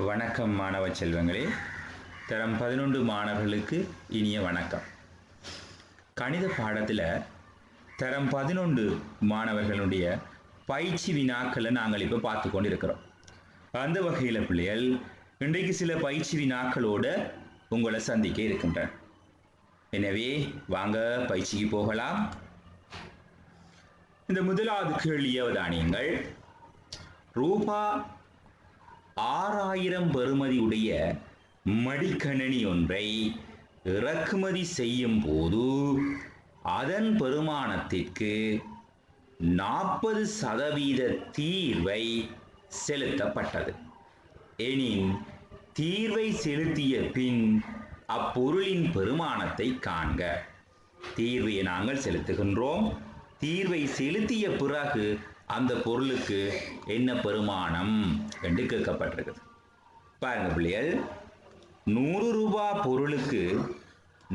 வணக்கம் மாணவ செல்வங்களே. தரம் 11 மாணவர்களுக்கு இனிய வணக்கம். கணித பாடத்தில் தரம் 11 மாணவர்களுடைய பயிற்சி வினாக்களை நாங்கள் இப்போ பார்த்து கொண்டு இருக்கிறோம். அந்த வகையில் பிள்ளைகள் இன்றைக்கு சில பயிற்சி வினாக்களோடு உங்களை சந்திக்க இருக்கின்றன. எனவே வாங்க பயிற்சிக்கு போகலாம். இந்த முதலாவது கேள்வியை அவதானியுங்கள். ரூபா 6000 பெறுமதி உடைய மடிக்கணினி ஒன்றை இறக்குமதி செய்யும் போது அதன் பெறுமானத்திற்கு 40% தீர்வை செலுத்தப்பட்டது எனின் தீர்வை செலுத்திய பின் அப்பொருளின் பெறுமானத்தை காண்க. தீர்வை நாங்கள் செலுத்துகின்றோம். தீர்வை செலுத்திய பிறகு அந்த பொருளுக்கு என்ன பெறுமானம் என்று கேட்கப்பட்டிருக்குது. பாருங்க பிள்ளைகள், 100 ரூபாய் பொருளுக்கு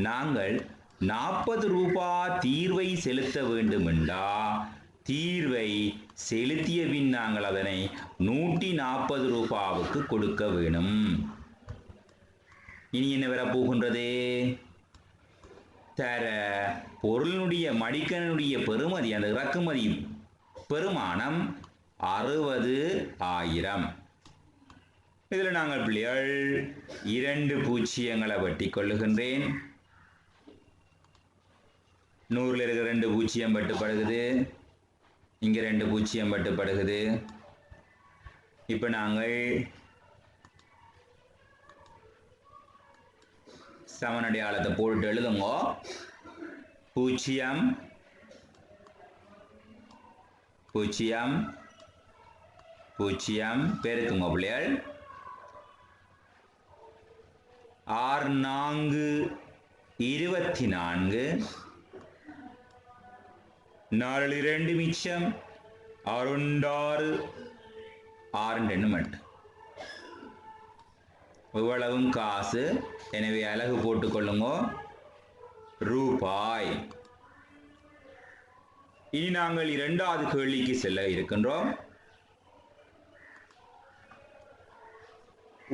நாங்கள் 40 ரூபாய் தீர்வை செலுத்த வேண்டும் என்றா தீர்வை செலுத்திய பின் நாங்கள் அதனை 140 ரூபாவுக்கு கொடுக்க வேணும். இனி என்ன வரப்போகின்றது? தர பொருளினுடைய மடிக்கணினுடைய பெறுமதி, அந்த இறக்குமதி பெறுமானம் 60,000. இதில் நாங்கள் பிள்ளைகள் 2 பூஜ்ஜியங்களை வெட்டி கொள்ளுகின்றேன். 100 இருக்கிற 2 பூஜ்ஜியம் வெட்டுப்படுகிறது, இங்கே 2 பூஜ்ஜியம் வெட்டுப்படுகிறது. இப்போ நாங்கள் சமனடையாளத்தை போட்டு எழுதுங்க. 0 0 0 பெருக்குங்க பிள்ளைகள். 6 4 24, 4 2 மிச்சம், 6 6 6 2 மட்டும். இவ்வளவும் காசு. எனவே அலகு போட்டுக்கொள்ளுங்க, ரூபாய். இனி நாங்கள் 2வது கேள்விக்கு செல்ல இருக்கின்றோம்.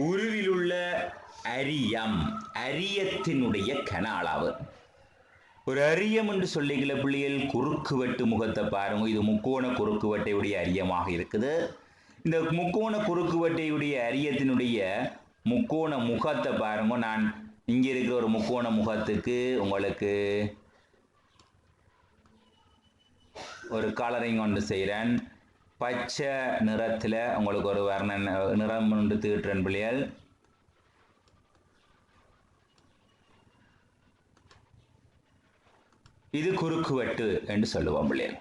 உருவில் உள்ள அரியத்தினுடைய கன அளவு. ஒரு அரியம் என்று சொல்லிக்கல பிள்ளைகள், குறுக்குவெட்டு முகத்தை பாருங்க. இது முக்கோண குறுக்குவட்டையுடைய அரியமாக இருக்குது. இந்த முக்கோண குறுக்குவட்டையுடைய அரியத்தினுடைய முக்கோண முகத்தை பாருங்க. நான் இங்கே இருக்கிற ஒரு முக்கோண முகத்துக்கு உங்களுக்கு ஒரு கலரிங் ஒன்று செய்கிறேன். பச்சை நிறத்தில் உங்களுக்கு ஒரு வர்ண நிறம் ஒன்று தீட்டுறேன் பிள்ளைகள். இது குறுக்குவெட்டு என்று சொல்லுவோம் பிள்ளைகள்.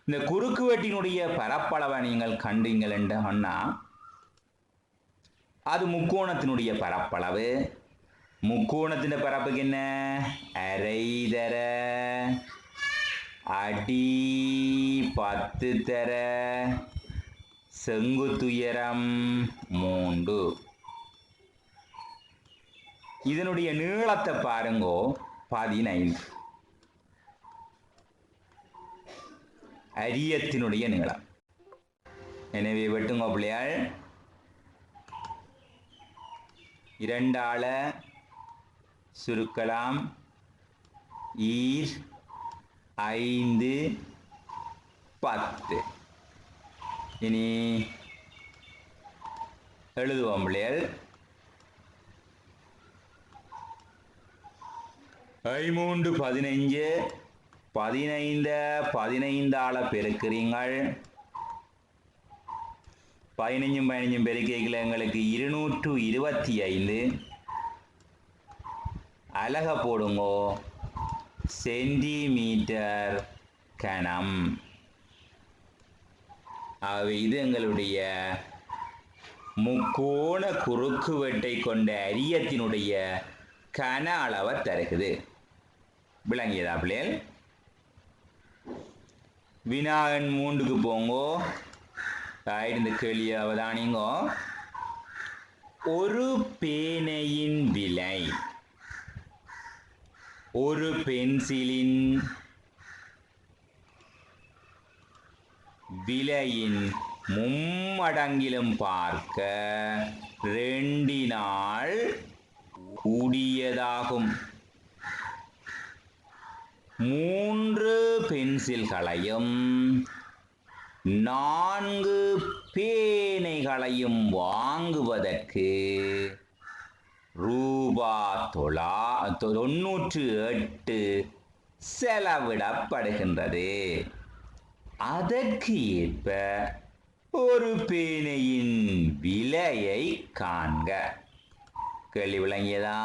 இந்த குறுக்குவெட்டினுடைய பரப்பளவை நீங்கள் கண்டீங்கள் என்று சொன்னால் அது முக்கோணத்தினுடைய பரப்பளவு. முக்கோணத்தின் பரப்புக்கு என்ன? அரை தர அடி 10 தர செங்குத்துயரம் 3. இதனுடைய நீளத்தை பாருங்கோ, 15. அரியத்தினுடைய நீளம். எனவே வெட்டுங்க பிள்ளையாள். 2ஆல சுருக்கலாம். 5 10. இனி எழுதுவோம் பிள்ளைகள். 3 15, 15 15ஆல பெருக்கிறீங்கள். 15 15 பெருக்கைகள் எங்களுக்கு 225. அலக போடுங்கோ, சென்டிமீட்டர் கனம். ஆகவே இது எங்களுடைய முக்கோண குறுக்குவெட்டை கொண்ட அரியத்தினுடைய கன அளவை தருகிறது. விளங்கியதா பிள்ளைகள்? வினாயன் 3க்கு போங்கோ. இந்த கேள்வியை அவதானிங்கோ. ஒரு பேனையின் விலை ஒரு பென்சிலின் விலையின் மும்மடங்கிலும் பார்க்க 2 கூடியதாகும். 3 பென்சில்களையும் 4 பேனைகளையும் வாங்குவதற்கு ரூபாய் 98 செலவிடப்படுகின்றது. அதற்கு ஏற்ப ஒரு பேனையின் விலையை காண்க. கேள்வி விளங்கியதா?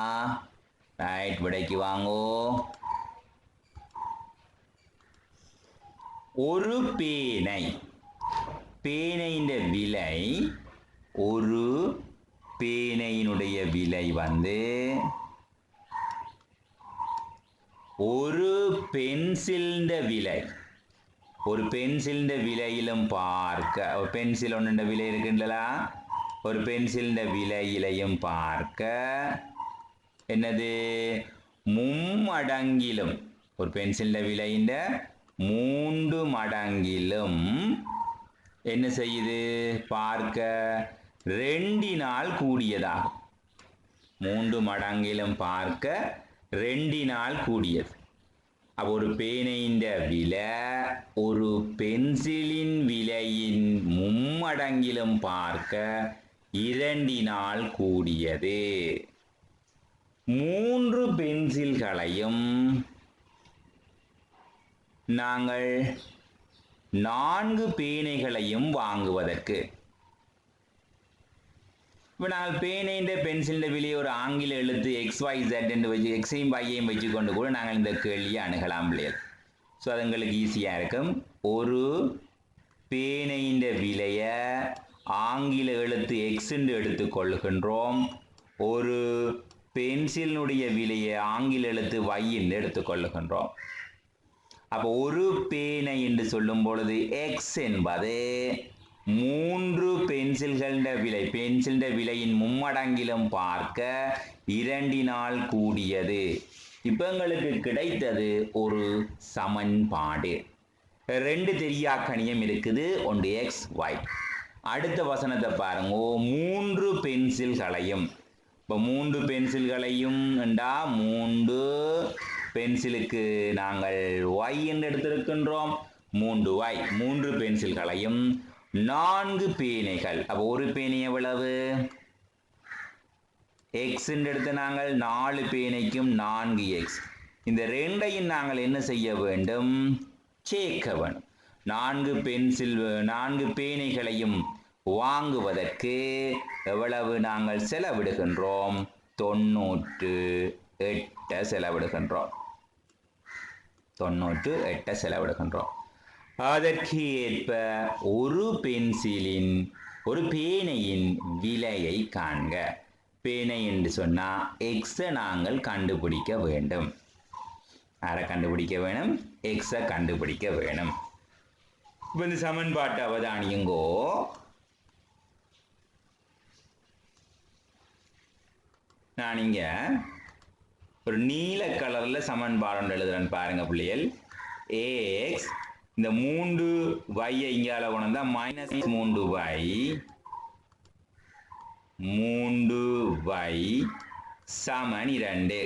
ரைட், விடைக்கு வாங்கோ. ஒரு பேனையின் விலை, ஒரு பேனையினுடைய விலை ஒரு பென்சிலின் விலை, ஒரு பென்சிலின் விலையிலும் பார்க்க, ஒரு பென்சில் ஒன்றுண்ட விலை இருக்குங்களா, ஒரு பென்சிலின் விலையிலையும் பார்க்க என்னது மும்மடங்கிலும், ஒரு பென்சிலின் விலையின் 3 மடங்கிலும் என்ன செய்யுது பார்க்க 2 கூடியதாகும். 3 மடங்கிலும் பார்க்க 2 கூடியது. அப்போ ஒரு பேனையின் விலை ஒரு பென்சிலின் விலையின் மும்மடங்கிலும் பார்க்க 2 கூடியது. 3 பென்சில்களையும் நாங்கள் 4 பேனைகளையும் வாங்குவதற்கு, இப்போ நாங்கள் பேனையின் பென்சிலின் விலையை ஒரு ஆங்கில எழுத்து XYZ என்று வச்சு எக்ஸையும் பையையும் வச்சுக்கொண்டு கூட நாங்கள் இந்த கேள்வியை அணுகலாம் பிள்ளைகள். ஸோ அது எங்களுக்கு ஈஸியாக இருக்கும். ஒரு பேனையின் விலையை ஆங்கில எழுத்து X என்று எடுத்துக்கொள்கின்றோம். ஒரு பென்சிலினுடைய விலையை ஆங்கில எழுத்து Y என்று எடுத்துக்கொள்கின்றோம். அப்போ ஒரு பேனை என்று சொல்லும் பொழுது X என்பது 3 பென்சில்களின் விலை, பென்சிலின் விலையின் மும்மடங்கிலும் பார்க்க 2 கூடியது. இப்போ எங்களுக்கு கிடைத்தது ஒரு சமன்பாடு. 2 தெரியாக்கணியம் இருக்குது, ஒன்று X Y. அடுத்த வசனத்தை பாருங்க. 3 பென்சில்களையும், இப்போ 3 பென்சில்களையும் என்றா 3 பென்சிலுக்கு நாங்கள் Y என்று எடுத்திருக்கின்றோம். 3Y, 3 பென்சில்களையும் 4 பேனைகள். அப்போ ஒரு பேனை எவ்வளவு? X என்று எடுத்து நாங்கள் 4 பேனைக்கும் 4X. இந்த 2ஐயும் நாங்கள் என்ன செய்ய வேண்டும்? சேர்க்க வேண்டும். 4 பேனைகளையும் வாங்குவதற்கு எவ்வளவு நாங்கள் செலவிடுகின்றோம்? 98 செலவிடுகின்றோம். 98 செலவிடுகின்றோம். அதற்கு ஏற்ப ஒரு பேனையின் விலையை காண்க. பேனை என்று சொன்னால் X-ஐ நாங்கள் கண்டுபிடிக்க வேண்டும். யாரை கண்டுபிடிக்க வேணும்? X-ஐ கண்டுபிடிக்க வேணும். இப்போ இந்த சமன்பாட்டை அவதானியுங்கோ. நான் இங்க ஒரு நீல கலர்ல சமன்பாடு எழுதுறேன் பாருங்க பிள்ளைகள். X இந்த 3y இங்கால கொண்டா -3y சமன் 2.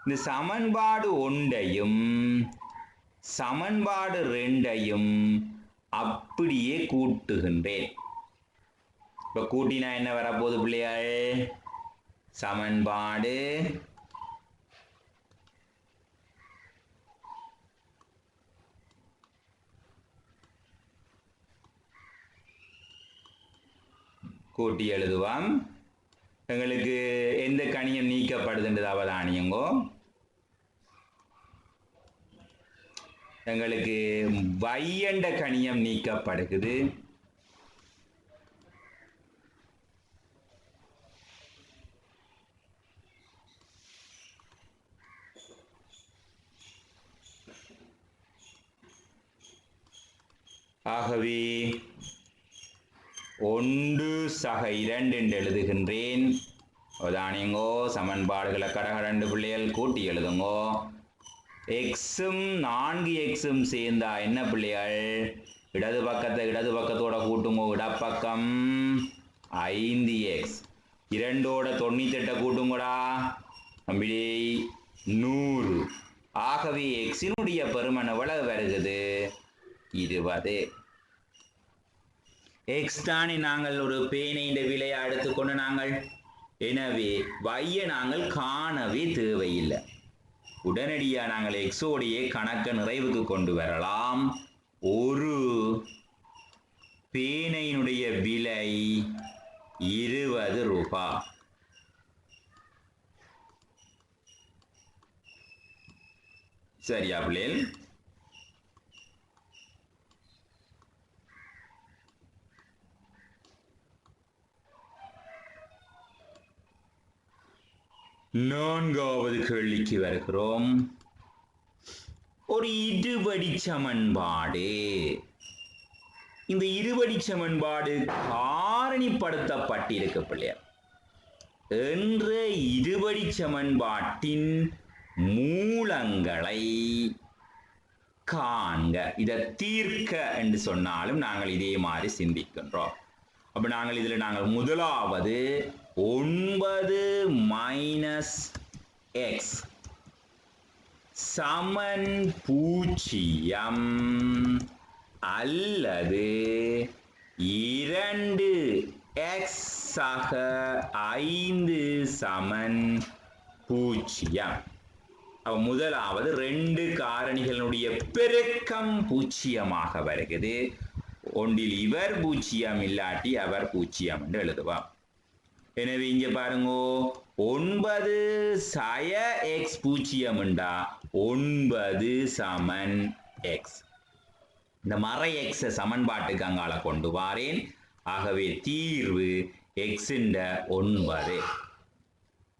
இந்த சமன்பாடு 1ஐயும் சமன்பாடு 2ஐயும் அப்படியே கூட்டுகின்றேன். இப்போ கூட்டினா என்ன வரப்போகுது பிள்ளைகள்? சமன்பாடு கூட்டி எழுதுவோம். எங்களுக்கு எந்த கணியம் நீக்கப்படுதுன்றது அவதானியங்கோ. எங்களுக்கு y என்ற கணியம் நீக்கப்படுகிறது. ஆகவே 1/2 என்று எழுதுகின்றேன். அவதானியங்கோ. சமன்பாடுகளை கடகடண்டு பிள்ளைகள் கூட்டி எழுதுங்கோ. எக்ஸும் 4Xும் சேர்ந்தா என்ன பிள்ளைகள்? இடது பக்கத்தோட கூட்டுங்கோ. இடப்பக்கம் 5x. 2ஓட 98 கூட்டுங்கோடா. அப்படி 100. ஆகவே எக்ஸினுடைய பெருமன் எவ்வளவு வருகிறது? 20. எக்ஸ் தானே நாங்கள் ஒரு பேனையின் விலையை எடுத்துக்கொண்டு நாங்கள். எனவே வையை நாங்கள் காணவே தேவையில்லை. உடனடியாக நாங்கள் எக்ஸோடைய கணக்கை நிறைவுக்கு கொண்டு வரலாம். ஒரு பேனையினுடைய விலை 20 ரூபாய். சரியா பிள்ளைகள்? நான்காவது கேள்விக்கு வருகிறோம். ஒரு இருபடி சமன்பாடு. இந்த இருபடி சமன்பாடு காரணிப்படுத்தப்பட்டிருக்க பிள்ளையார் என்ற இருபடி சமன்பாட்டின் மூலங்களை காண்க. இதை தீர்க்க என்று சொன்னாலும் நாங்கள் இதே மாதிரி சிந்திக்கின்றோம். அப்ப நாங்கள் இதுல முதலாவது 9 மைனஸ் x சமன் 0 அல்லது 2x ஆக 5 சமன் 0. அப்ப முதலாவது 2 காரணிகளுடைய பெருக்கம் 0 வருகிறது. ஒன்றில் இவர் 0 இல்லாட்டி அவர் 0 என்று எழுதுவார். எனவே இங்க பாருங்க 9 சய x 0 என்றா 9 சமன் x. இந்த மறை x சமன்பாட்டுக்கு அங்கால கொண்டு வாரேன். ஆகவே தீர்வு x என்ற 9.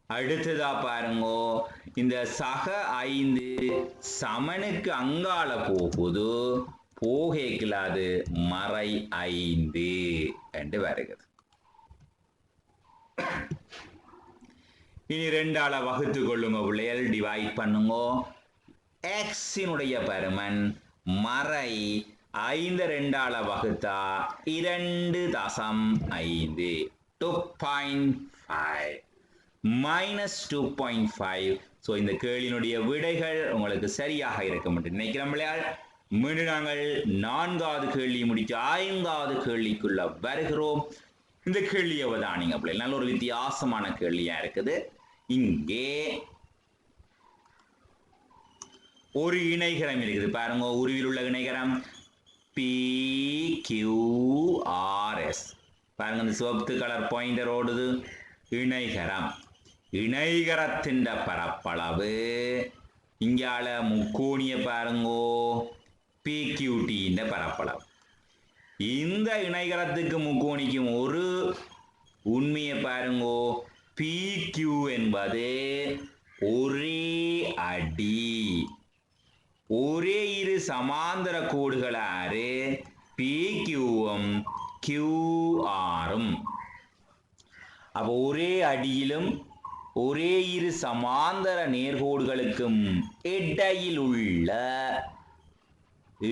அடுத்ததா பாருங்க இந்த சக 5 சமனுக்கு அங்கால போகுது. போகேக்கலாது மறை 5 என்று வருகிறது. இனி 2ஆல வகுத்து கொள்ளுங்க பிள்ளைகள். டிவைட் பண்ணுங்க. எக்ஸினுடைய பருமன் மறை 5 2ஆல வகுத்தா 2.5 2.5 மைனஸ் 2.5. ஸோ இந்த கேள்வியினுடைய விடைகள் உங்களுக்கு சரியாக இருக்கும் என்று நினைக்கிறோம் பிள்ளைகள். மீண்டும் நாங்கள் 4வது கேள்வி முடித்து 5வது கேள்விக்குள்ள வருகிறோம். இந்த கேள்வியை அவதானிங்க பிள்ளை. நல்ல ஒரு வித்தியாசமான கேள்வியா இருக்குது. இங்கே ஒரு இணைகரம் இருக்குது பாருங்க. உருவில் உள்ள இணைகரம் PQRS பாருங்க. இந்த சிவப்பு கலர் பாயிண்டர் ஓடுது. இணைகரம். இணைகரத்தின் பரப்பளவு இங்கால முக்கோணிய பாருங்கோ PQT பரப்பளவு. இந்த இணைகரத்துக்கு முக்கோணிக்கும் ஒரு உண்மையை பாருங்கோ. PQ என்பது ஒரே அடி. ஒரே இரு சமாந்தர கோடுகள் ஆறு PQம் QRம். அப்ப ஒரே அடியிலும் ஒரே இரு சமாந்தர நேர்கோடுகளுக்கும் இடையில் உள்ள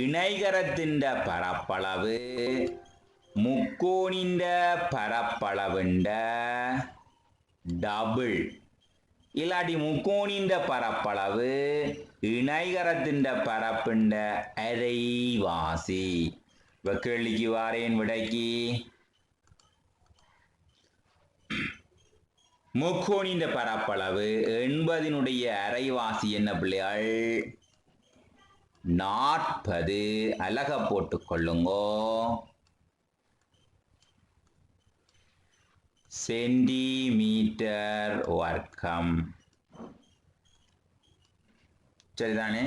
இணைகரத்தின் பரப்பளவு முக்கோணின் பரப்பளவின் டபுள். இல்லாட்டி முக்கோணின் பரப்பளவு இணைகரத்தின் பரப்பின் அரைவாசி. இப்ப கேள்விக்கு வாரேன் விடைக்கு. முக்கோணின் பரப்பளவு 80 அரைவாசி என்ன பிள்ளைகள்? 40. அலக போட்டுக் கொள்ளுங்கோ. சென்டிமீட்டர் வர்க்கம். சரிதானே?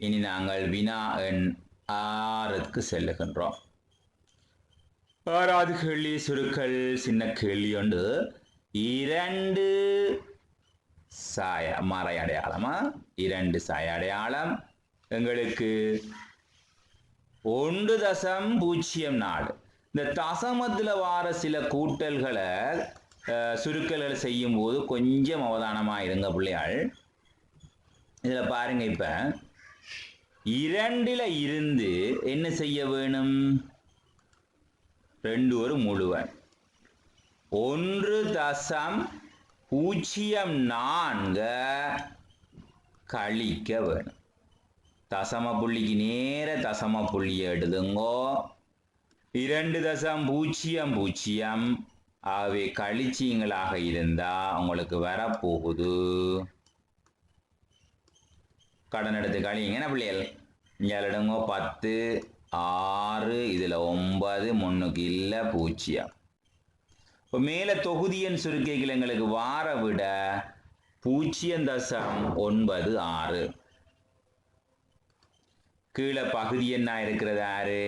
இனி நாங்கள் வினா எண் 6க்கு செல்லுகின்றோம். 6வது கேள்வி சுருக்கல் சின்ன கேள்வி உண்டு. 2 சாய மறை அடையாளமா 2 சாய அடையாளம் எங்களுக்கு 1.04. இந்த தசமத்தில் வார சில கூட்டல்களை சுருக்கல்களை செய்யும் போது கொஞ்சம் அவதானமா இருங்க பிள்ளையாள். இதுல பாருங்க. இப்ப 2ல இருந்து என்ன செய்ய வேணும்? 2 ஒரு முழுவன் 1.04 கழிக்க வேணும். தசம புள்ளிக்கு நேர தசம புள்ளியை எடுதுங்கோ. 2.00 ஆகவே கழிச்சிங்களாக இருந்தா உங்களுக்கு வரப்போகுது. கடன் எடுத்து கழிங்க என்ன பிள்ளைகள்? இங்கே எடுங்கோ 10 6 இதில் 9 முன்னுக்கு இல்லை 0. இப்போ மேலே தொகுதி எண் சுருக்கைகள் எங்களுக்கு வார விட 0.96. கீழே பகுதி என்ன இருக்கிறது யாரு?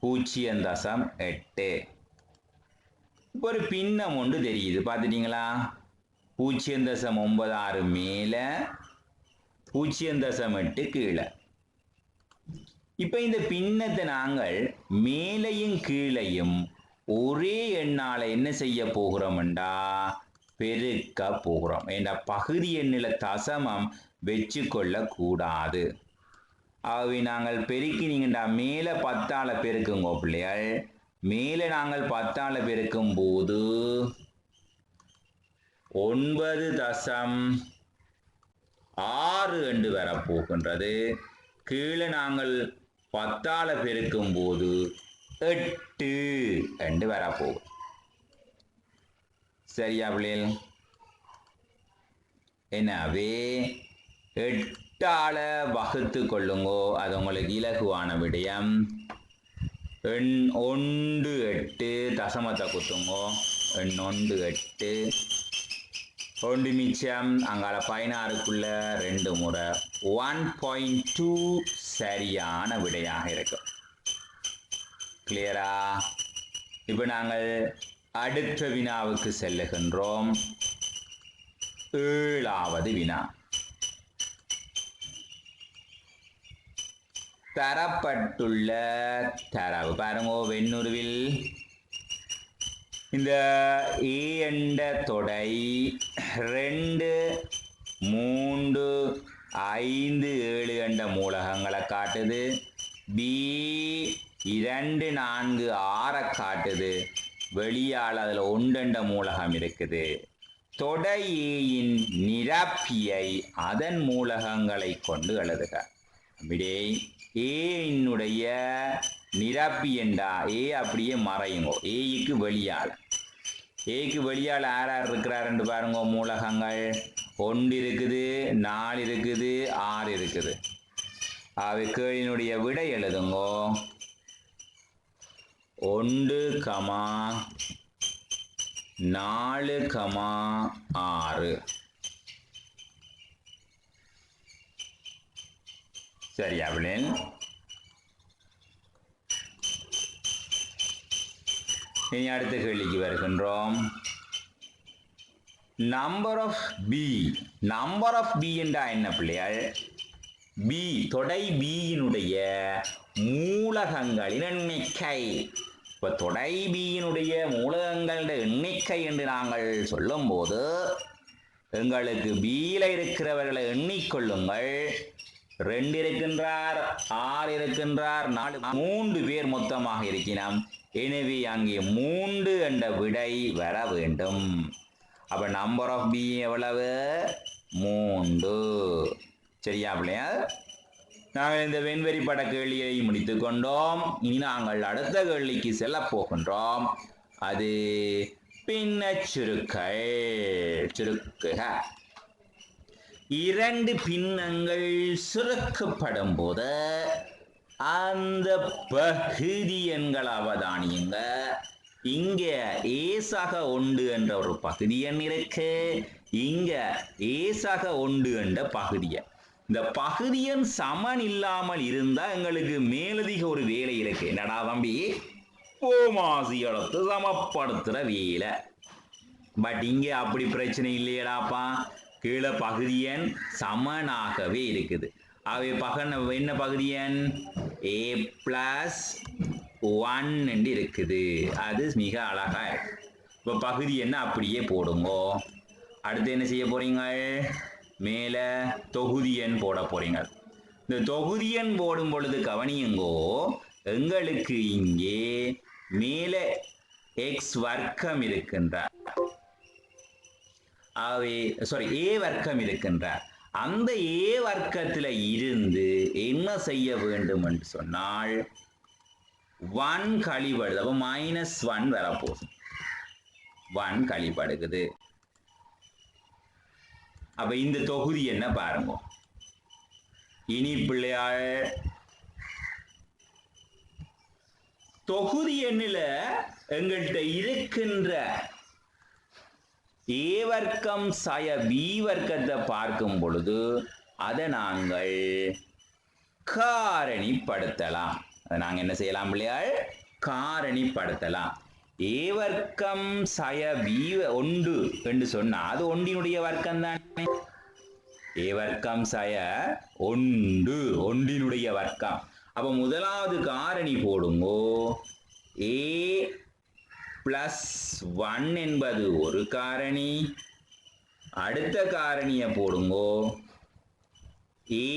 0.8. இப்போ ஒரு பின்னம் ஒன்று தெரியுது பார்த்துட்டீங்களா? 0.96 மேலே 0.8 கீழே. இப்போ இந்த பின்னத்தை நாங்கள் மேலையும் கீழையும் ஒரே எண்ணால் என்ன செய்ய போகிறோம்டா? பெருக்க போகிறோம். ஏன்னா பகுதி எண்ணில் தசமம் வச்சு கொள்ளக்கூடாது. ஆகவே நாங்கள் பெருக்கினீங்கண்டா மேலே 10ஆல் பெருக்குங்கோ பிள்ளைகள். மேலே நாங்கள் 10ஆல் பெருக்கும் போது 9.6 என்று வரப்போகின்றது. கீழே நாங்கள் 10ஆல் பெருக்கும் போது 8 என்று வரப்போகும். சரியா பிள்ளைகள்? எனவே 8ஆல் வகுத்து கொள்ளுங்கோ. அது உங்களுக்கு இலகுவான விடயம். 1 8 தசமத்தை குத்துங்கோ. 1 8 1 மிச்சம் அங்கால 16க்குள்ள 2 முறை 1.2 சரியான விடையாக இருக்கும். கிளியரா? இப்போ நாங்கள் அடுத்த வினாவுக்கு செல்லுகின்றோம். 7வது வினா. தரப்பட்டுள்ள தரவு பாருங்க. வெண்ணுருவில் இந்த ஏ என்ற தொடை 2 3 5 7 என்ற மூலகங்களை காட்டுது. பி 2 4 6 காட்டுது. வெளியால் அதில் 1 என்ற மூலகம் இருக்குது. தொடை ஏயின் நிரப்பியை அதன் மூலகங்களை கொண்டு எழுதுக. விடை ஏனுடைய நிரப்பி என்றா ஏ அப்படியே மறையுங்கோ. ஏக்கு வெளியால் யார் யார் இருக்கிறார் என்று பாருங்க. மூலகங்கள் 1 இருக்குது, 4 இருக்குது, 6 இருக்குது. அவை கேளினுடைய விடை எழுதுங்கோ. 1, 4, 6. சரியா பிள்ளைகள்? இனி அடுத்த கேள்விக்கு வருகின்றோம். நம்பர் ஆஃப் பி என்றா என்ன பிள்ளைகள்? பி தொடை பியினுடைய மூலகங்களின் எண்ணிக்கை. இப்போ தொடை பியினுடைய மூலகங்களுடைய எண்ணிக்கை என்று நாங்கள் சொல்லும் போது எங்களுக்கு பியில் இருக்கிறவர்களை எண்ணிக்கொள்ளுங்கள். 2 இருக்கின்றார், 6 இருக்கின்றார், 4 3 பேர் மொத்தமாக இருக்கிறோம். எனவே அங்கே 3 என்ற விடை வர வேண்டும். அப்ப நம்பர் ஆஃப் பி எவ்வளவு? 3. சரியா பிள்ளையா? நாங்கள் இந்த வெண்வெறி பட கேள்வியை முடித்து கொண்டோம். இனி நாங்கள் அடுத்த கேள்விக்கு செல்ல போகின்றோம். அது பின்ன சுருக்குக. 2 பின்னங்கள் சுருக்கப்படும் போது அந்த பகுதி எண்கள் அவதானியுங்க. இங்க ஏசாக 1 என்ற ஒரு பகுதி எண் இருக்கு. இங்க ஏசாக 1 என்ற பகுதி எண். இந்த பகுதி எண் சமன் இல்லாமல் இருந்தா எங்களுக்கு மேலதிக ஒரு வேலை இருக்கு. என்னடா தம்பி? போமாசி எழுத்து சமப்படுத்துற வேலை. பட் இங்க அப்படி பிரச்சனை இல்லையடாப்பா. கீழே பகுதி எண் சமனாகவே இருக்குது. அவை என்ன பகுதி எண்? a+1 என்று இருக்குது. அது மிக அழகா இருக்கு. இப்போ பகுதி எண் அப்படியே போடுங்கோ. அடுத்து என்ன செய்ய போறீங்க? மேலே தொகுதி எண் போட போறீங்க. இந்த தொகுதி எண் போடும் பொழுது கவனியுங்கோ, எங்களுக்கு இங்கே மேலே எக்ஸ் வர்க்கம் இருக்கின்றார், ஏ வர்க்கம் இருக்கின்றார். அந்த ஏ வர்க்கத்தில் இருந்து என்ன செய்ய வேண்டும் என்று சொன்னால் 1 கழிபடுது. அப்போ -1 வரப்போகுது. 1 கழிபடுகிறது. அப்ப இந்த தொகுதி என்ன பாருங்க. இனி பிள்ளையாள் தொகுதி எண்ணில எங்கள்கிட்ட இருக்கின்ற ஏ வர்க்கம் சய பி வர்க்கத்தை பார்க்கும் பொழுது அதை நாங்கள் காரணிப்படுத்தலாம். அதை நாங்கள் என்ன செய்யலாம் பிள்ளையாள்? காரணிப்படுத்தலாம். ஏ வர்க்கம் சய பி ஒன்று என்று சொன்னா அது ஒன்றினுடைய வர்க்கம் தானே. ஏ வர்க்கம் சய ஒன்றினுடைய வர்க்கம். அப்ப முதலாவது காரணி போடுங்கோ. ஏ +1 என்பது ஒரு காரணி. அடுத்த காரணியை போடுங்கோ. ஏ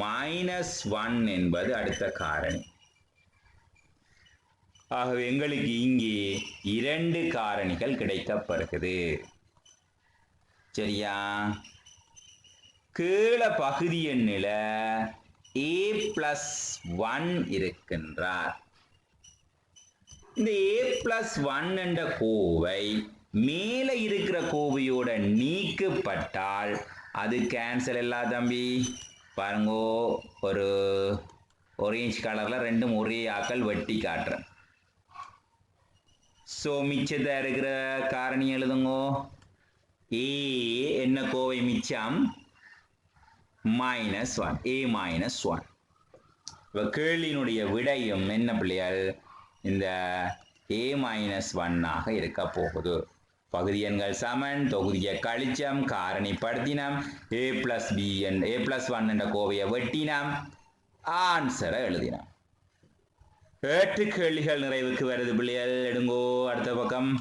-1 என்பது அடுத்த காரணி. ஆகவே எங்களுக்கு இங்கே 2 காரணிகள் கிடைக்கப்பெறுகிறது. சரியா? கீழ பகுதி எண்ணில ஏ +1 இருக்கின்றார். இந்த ஏ +1 என்ற கோவை மேலே இருக்கிற கோவையோட நீக்கப்பட்டால் அது கேன்சல் இல்லா தம்பி. பாருங்கோ, ஒரு orange கலர்ல ரெண்டும் ஒரே ஆக்கள் வெட்டி காட்டுறேன். ஸோ மிச்சத்தை இருக்கிற காரணி எழுதுங்கோ. ஏ என்ன கோவை மிச்சம்? -1. ஏ -1. இப்போ கேள்வியினுடைய விடையும் என்ன பிள்ளையால்? இந்த ஏ -1 இருக்க போகுது. பகுதி எண்கள் சமன், தொகுதியை கழிச்சம், காரணிப்படுத்தினம், A+1 என்ற கோவையை வெட்டினம், ஆன்சரை எழுதினோம். 8 கேள்விகள் நிறைவுக்கு வருது பிள்ளைகள். எடுங்கோ அடுத்த பக்கம்.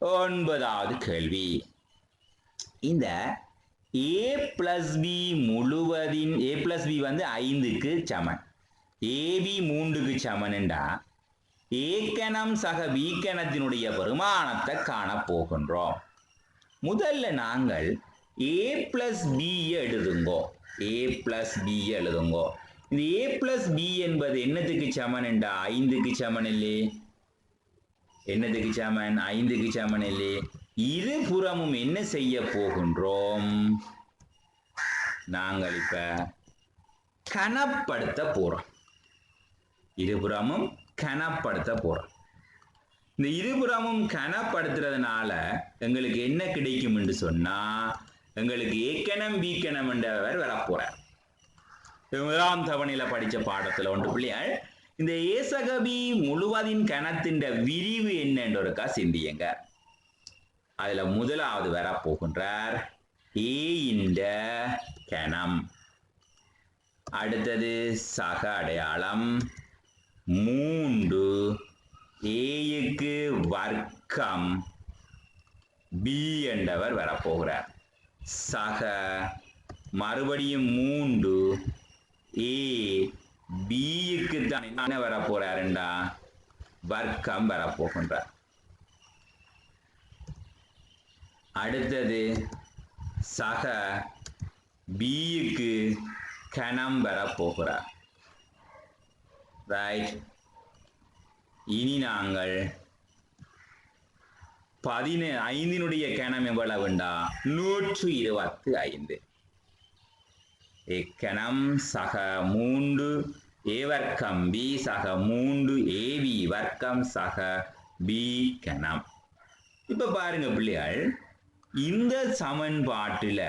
9வது கேள்வி. இந்த A+B முழுவதின் A+B வந்து 5க்கு சமன், AB 3க்கு சமன்டா ஏக்கணம் சக வீக்கணத்தினுடைய பெருமானத்தை காண போகின்றோம். முதல்ல நாங்கள் A+B எழுதுங்கோ. A+B எழுதுங்கோ. இந்த A+B என்பது என்னத்துக்கு சமன் என்றா 5க்கு சமன் இல்லே. என்னத்துக்கு சமன்? 5க்கு சமன் இல்லே. இருபுறமும் என்ன செய்ய போகின்றோம்? நாங்கள் இப்ப கனப்படுத்த போறோம். இருபுறமும் கனப்படுத்த போறோம். இந்த இருபுறமும் கனப்படுத்துறதுனால எங்களுக்கு என்ன கிடைக்கும் என்று சொன்னா, எங்களுக்கு ஏக்கணம் வீக்கணம் என்றவர் வரப்போறார். முதலாம் தவணையில படிச்ச பாடத்துல ஒன்று பிள்ளையாள், இந்த ஏசகபி முழுவதின் கணத்தின் விரிவு என்னன்னு ஒருக்கா சிந்தியுங்க. அதுல முதலாவது வரப்போகின்றார் ஏ இந்த கணம். அடுத்தது சக அடையாளம் 3 ஏக்கு வர்க்கம் பி என்றவர் வரப்போகிறார். சக மறுபடியும் 3 ஏ பிக்கு தான் என்ன வரப்போறாருண்டா வர்க்கம் வரப்போகின்றார். அடுத்தது சக பிக்கு கணம் வரப்போகிறார். ரைட். இனி நாங்கள் 15 கணம் எவ்வளவுண்டா 125. எக்கணம் சக 3 ஏ வர்க்கம் பி சக 3 ஏபி வர்க்கம் சக பி கணம். இப்ப பாருங்க பிள்ளைகள், இந்த சமன்பாட்டுல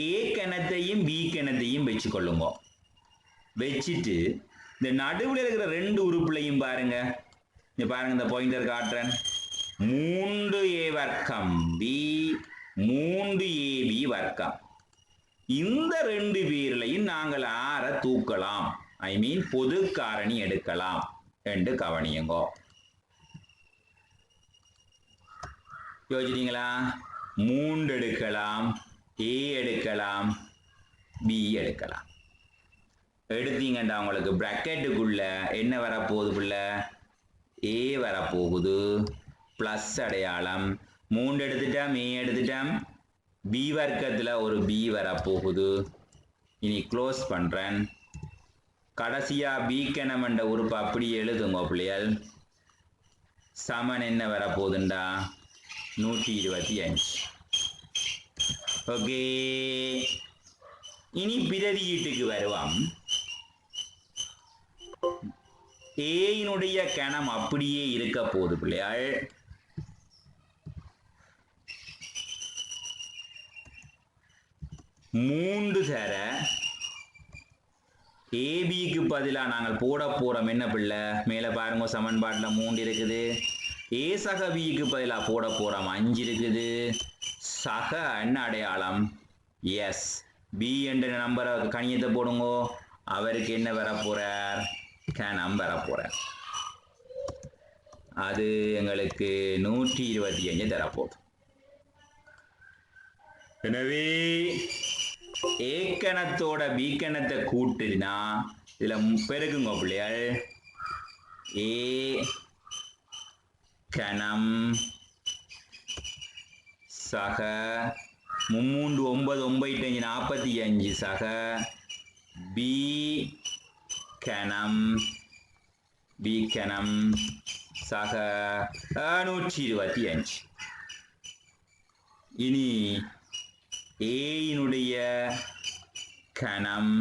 ஏ கணத்தையும் பி கணத்தையும் வச்சுக்கொள்ளுங்க. வச்சுட்டு இந்த நடுவில் இருக்கிற 2 உறுப்புலையும் பாருங்க. இங்க பாருங்க, இந்த பாயிண்டர் காட்டுறேன். 3a வர்க்கம் b 3ab வர்க்கம். இந்த 2 பேர்லையும் நாங்கள் 6 தூக்கலாம். ஐ மீன் பொது காரணி எடுக்கலாம் என்று கவனியுங்கோ. யோசிச்சிட்டீங்களா? 3 எடுக்கலாம், a எடுக்கலாம், பி எடுக்கலாம். எடுத்தீங்கன்னா உங்களுக்கு பிராக்கெட்டுக்குள்ள என்ன வரப்போகுது பிள்ளை? ஏ வரப்போகுது, பிளஸ் அடையாளம். 3 எடுத்துட்டோம், ஏ எடுத்துட்டோம், பி வர்க்கத்தில் ஒரு பி வரப்போகுது. இனி க்ளோஸ் பண்ணுறேன். கடைசியாக பி கணம் என்ற உறுப்பு அப்படியே எழுதுங்க பிள்ளைகள். சமன் என்ன வரப்போகுதுண்டா? 125. ஓகே, இனி பிரதியீட்டுக்கு வருவோம். ஏயினுடைய கணம் அப்படியே இருக்க போகுது பிள்ளைகள். மூன்று தர ஏபிக்கு பதிலாக நாங்கள் போட போறோம் என்ன பிள்ளை? மேலே பாருங்க, சமன்பாட்டில் 3 இருக்குது. ஏ சக பிக்கு பதிலாக போட போறோம் 5 இருக்குது. சக என்ன அடையாளம்? எஸ். பி என்ற நம்பரை கணியத்தை போடுங்க. அவருக்கு என்ன வர போறார்? கணம் வர போறார். அது எங்களுக்கு 125 தரப்போகுது. எனவே ஏ கணத்தோட பி கணத்தை கூட்டுனா இதுல பெருக்குங்க பிள்ளைகள். ஏ கணம் சக 3 9 9 45 சக பி கணம் சக 125. இனி ஏயினுடைய கணம்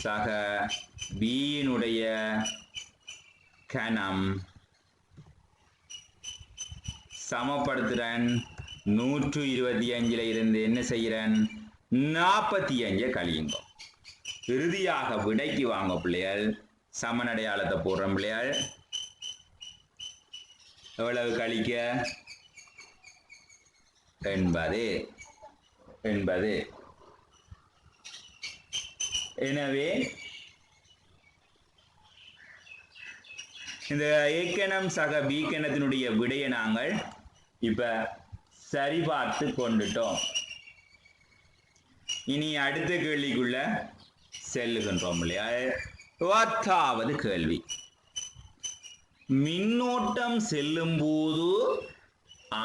சக பியினுடைய கணம் சமப்படுத்துகிறேன். 125 இருந்து என்ன செய்கிறேன்? 45 கழியுங்க. இறுதியாக விடைக்கு வாங்க பிள்ளைகள். சமனடையாளத்தை போடுறோம் பிள்ளைகள். எவ்வளவு கழிக்க? 80. எனவே இந்த ஏக்கணம் சக பி கணத்தினுடைய விடையை நாங்கள் இப்ப சரிபார்த்து கொண்டுட்டோம். இனி அடுத்த கேள்விக்குள்ள செல்லுகின்றோம் இல்லையா? 10வது கேள்வி. மின்னோட்டம் செல்லும் போது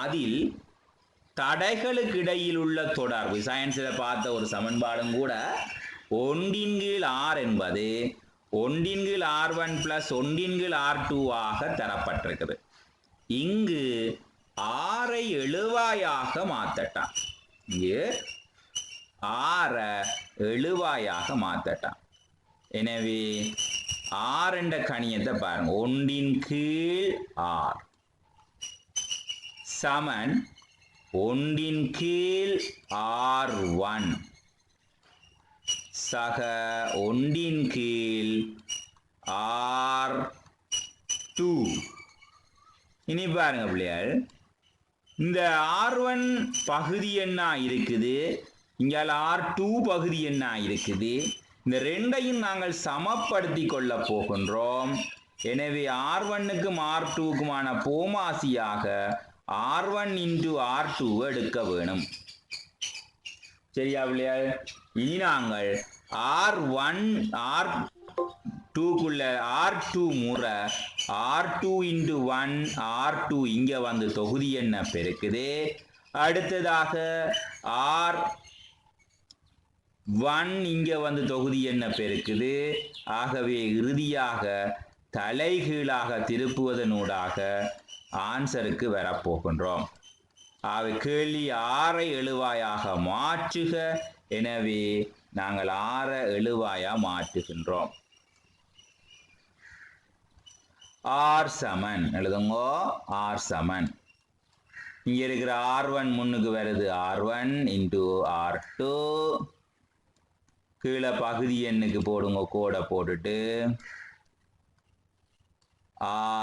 அதில் தடைகளுக்கு இடையில் உள்ள தொடர்பு, சயின்ஸில் பார்த்த ஒரு சமன்பாடும் கூட, 1/r என்பது 1/r1 + 1/r2 ஆக தரப்பட்டிருக்குது. இங்கு ஆரை எழுவாயாக மாத்தட்டான். இங்கு ஆரை எழுவாயாக மாத்தட்டான். எனவே ஆர் என்ற கணியத்தை பாருங்க. 1/r சமன் 1/r1 சக 1/r2. இனி பாருங்க பிள்ளைகள், இந்த R1 பகுதி என்ன இருக்குது, இங்கால R2 பகுதி என்ன இருக்குது. இந்த ரெண்டையும் நாங்கள் சமப்படுத்தி கொள்ள போகின்றோம். எனவே R1க்கும் R2க்குமான போமாசியாக R1 × R2 எடுக்க வேணும். சரியா பிள்ளைகள்? இனி நாங்கள் R2க்குள்ள R2 முறை R2 × 1 R2 இங்க வந்து தொகுதி என்ன பெருக்குது. அடுத்ததாக R1 இங்க வந்து தொகுதி என்ன பெருக்குது. ஆகவே இறுதியாக தலைகீழாக திருப்புவதனூடாக ஆன்சருக்கு வரப்போகின்றோம். கேள்வி ஆரை எழுவாயாக மாற்றுக. எனவே நாங்கள் ஆரை எழுவாயா மாற்றுகின்றோம். ஆர் சமன் எழுதுங்கோ. ஆர் சமன் இங்க இருக்கிற R1 முன்னுக்கு வருது. R1 × R2 கீழே பகுதி எண்ணுக்கு போடுங்க. கோடை போட்டுட்டு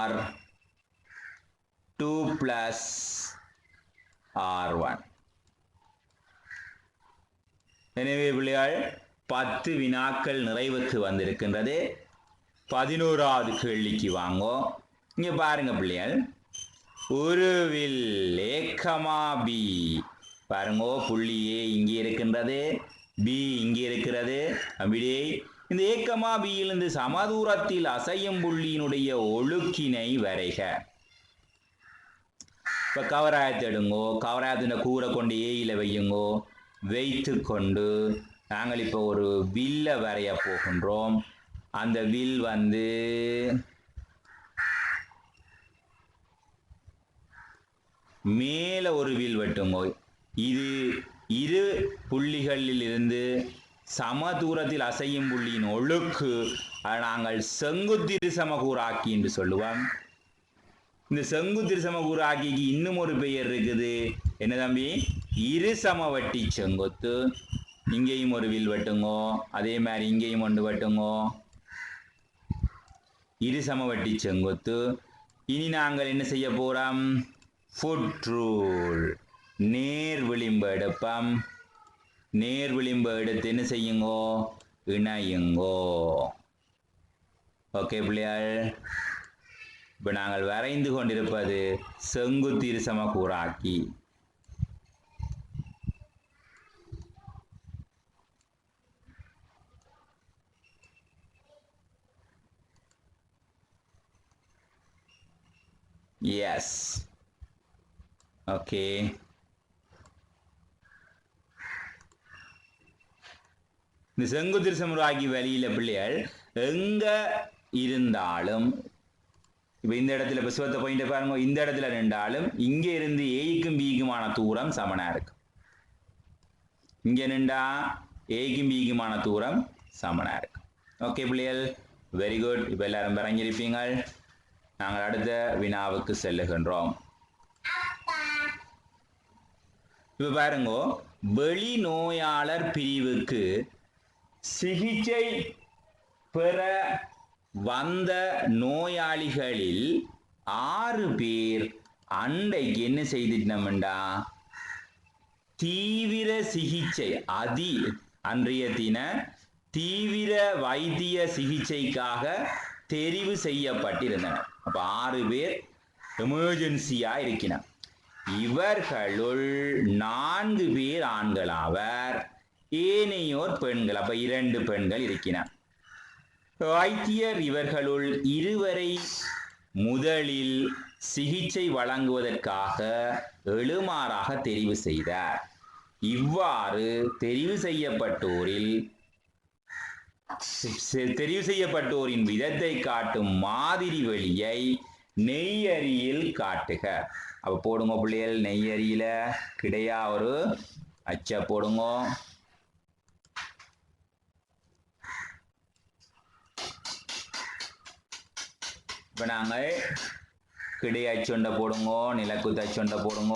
R2 + R1. எனவே பிள்ளைகள் 10 வினாக்கள் நிறைவுக்கு வந்திருக்கின்றது. 11வது கேள்விக்கு வாங்கோ. இங்க பாருங்க பிள்ளைகள், உருவில் A, B பாருங்கோ. புள்ளி A இங்கே இருக்கின்றது. பி இங்கே இருக்கிறது. அப்படியே இந்த ஏக்கமா பியிலிருந்து சமதூரத்தில் அசையும் புள்ளியினுடைய ஒழுக்கினை வரைக. இப்போ கவராயத்தை எடுங்கோ, கவராயத்தின் கூரை கொண்டு ஏயில வையுங்கோ. வைத்து கொண்டு நாங்கள் இப்போ ஒரு வில்லை வரைய போகின்றோம். அந்த வில் வந்து மேலே ஒரு வில் வெட்டுங்கோ. இது இரு புள்ளிகளில் இருந்து சம தூரத்தில் அசையும் புள்ளியின் ஒழுக்கு நாங்கள் செங்குத்திரு சமகூறாக்கி என்று சொல்லுவோம். இந்த செங்குத்திரு சமகூறாக்கிக்கு இன்னும் ஒரு பெயர் இருக்குது. என்ன தம்பி? இரு சமவட்டி செங்குத்து. இங்கேயும் ஒரு வில் வெட்டுங்கோ. அதே மாதிரி இங்கேயும் ஒன்று வெட்டுங்கோ. இரு சமவட்டி செங்குத்து. இனி நாங்கள் என்ன செய்ய போறோம்? Food rule. நேர் விளிம்பு எடுப்போம். நேர் விளிம்பு எடுத்து என்ன செய்யுங்கோ? இணையுங்கோ. ஓகே பிள்ளையாள், இப்போ நாங்கள் வரைந்து கொண்டிருப்பது செங்குத்திரு சமகூறாக்கி. S, okay. இந்த செங்குத்திரு சமகூறாக்கி வழியில பிள்ளைகள் எங்க இருந்தாலும், இப்போ இந்த இடத்துல இப்போ சிவத்தை பாயிண்ட பாருங்க, இந்த இடத்துல நின்றாலும் இங்கே இருந்து ஏய்க்கும் பிக்குமான தூரம் சமனா இருக்கு. இங்கே நின்றா ஏய்க்கும் பிக்குமான தூரம் சமனா இருக்கு. ஓகே பிள்ளைகள், வெரி குட். இப்போ எல்லாரும் வரைஞ்சிருப்பீங்கள். நாங்கள் அடுத்த வினாவுக்கு செல்லுகின்றோம். இப்போ பாருங்க, வெளி நோயாளர் பிரிவுக்கு சிகிச்சை பெற வந்த நோயாளிகளில் 6 பேர் அண்டைக்கு என்ன செய்திட்டோம்டா? தீவிர சிகிச்சை அன்றைய தின தீவிர வைத்திய சிகிச்சைக்காக தெரிவு செய்யப்பட்டிருந்தனர். அப்ப 6 பேர் எமர்ஜென்சியா இருக்கிறார். இவர்களுள் 4 பேர் ஆண்கள் ஆவர், ஏனையோர் பெண்கள். அப்ப 2 பெண்கள் இருக்கிறார். வைத்தியர் இவர்களுள் 2 வரை முதலில் சிகிச்சை வழங்குவதற்காக எழுமாறாக தெரிவு செய்தார். இவ்வாறு தெரிவு செய்யப்பட்டோரின் விதத்தை காட்டும் மாதிரி வழியை நெய்யறியில் காட்டுக. அப்ப போடுங்க பிள்ளைகள், நெய்யறியில கிடையா ஒரு அச்ச போடுங்க. இப்ப நாங்கள் கிடை அச்சொண்டை போடுங்க, நிலக்குத்து அச்சொண்டை போடுங்க.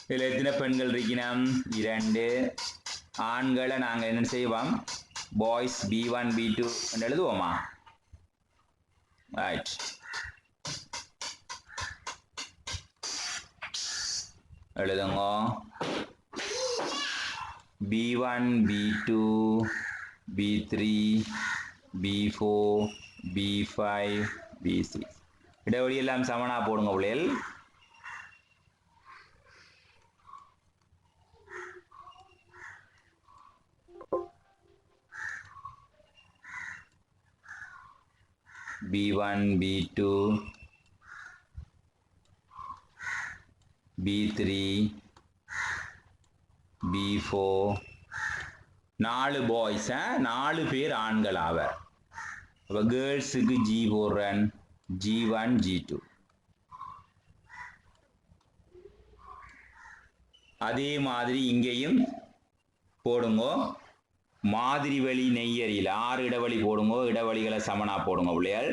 இதில் எத்தனை பெண்கள் இருக்கணும்? 2. ஆண்களை நாங்கள் என்ன செய்வோம்? பாய்ஸ் B1 B2 என்று எழுதுவோமா? ரைட். எழுதுங்க. B1 B2 B3 B4 B5 B6 இடைவெளி எல்லாம் சமனா போடுங்க பிள்ளைகள். B1 B2 B3 B4 4 boys, 4 பேர் ஆண்கள் ஆவர். அப்ப கேர்ள்ஸுக்கு G போடுறேன், G1 G2. அதே மாதிரி இங்கேயும் போடுங்க. மாதிரி வழி நெய்யறியில் 6 இடைவெளி போடுங்க. இடைவெளிகளை சமனா போடுங்க பிள்ளைகள்.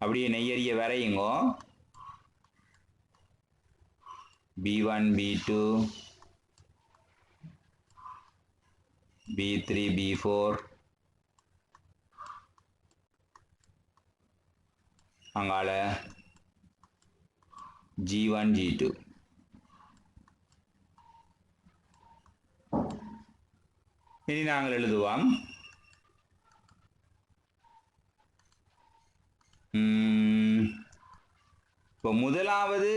அப்படியே நெய்யறிய வரையுங்க. B1 B2 B3 B4 அங்கால G1 G2. இனி நாங்கள் எழுதுவோம். இப்போ முதலாவது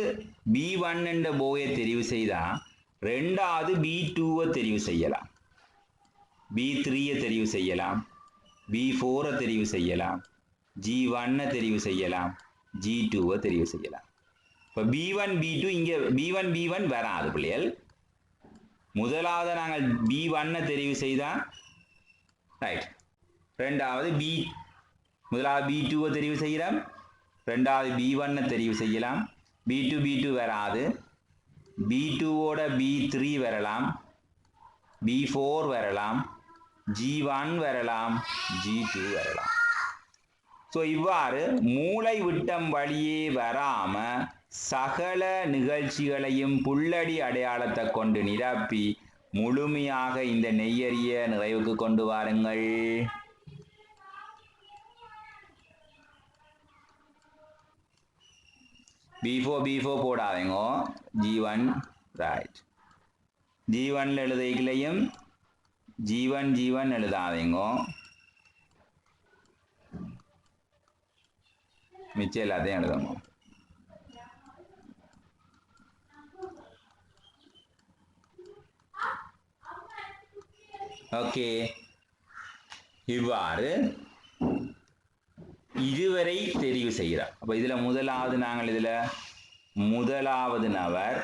B1 என்ற போயை தெரிவு செய்தால் ரெண்டாவது B2 தெரிவு செய்யலாம், B3 தெரிவு செய்யலாம், B4 தெரிவு செய்யலாம், G1 தெரிவு செய்யலாம், G2 தெரிவு செய்யலாம். இப்போ B1 B2 இங்கே B1 B1 வராது பிள்ளைகள். முதலாவது நாங்கள் B1 தெரிவு செய்தால் ரைட், ரெண்டாவது முதலாவது B2 தெரிவு செய்யலாம், ரெண்டாவது B1 தெரிவு செய்யலாம். B2 வராது, B2ஓட B3 வரலாம், B4 வரலாம், G1 வரலாம், G2 வரலாம். ஸோ இவ்வாறு மூளை விட்டம் வழியே வராம சகல நிகழ்ச்சிகளையும் புல்லடி அடையாளத்தை கொண்டு நிரப்பி முழுமையாக இந்த நெய்யறிய நிறைவுக்கு கொண்டு வாருங்கள். B4 போடாதீங்க, G1 ரைட். G1 எழுதைகளையும் G1 எழுதாதீங்க, மிச்சம் எல்லாத்தையும் எழுதுங்க. ஓகே, இவ்வாறு இதுவரை தெரிவு செய்கிறார். அப்போ இதில் முதலாவது நாங்கள் இதில் முதலாவது நபர்,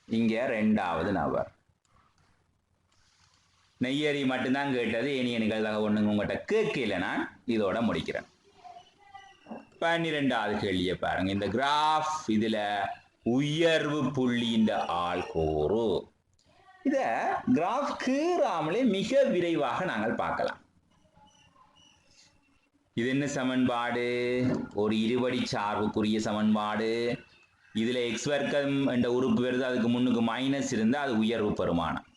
இங்கே ரெண்டாவது நபர். நெய்யறி மட்டும்தான் கேட்டது, ஏனிய நிகழ்தாக ஒன்றுங்க உங்கள்கிட்ட கேட்கல. நான் இதோட முடிக்கிறேன். 12வது கேள்வியை பாருங்க. இந்த கிராஃப் இதுல உயர்வு புள்ளியின் ஆள்கூறு. இத கிராஃப் கீறாமலே மிக விரைவாக நாங்கள் பார்க்கலாம். இது என்ன சமன்பாடு? ஒரு இருபடி சார்புக்குரிய சமன்பாடு. இதுல எக்ஸ் வர்க்கம் என்ற உறுப்பு வருது, அதுக்கு முன்னுக்கு மைனஸ் இருந்தால் அது உயர்வு பெருமானம்.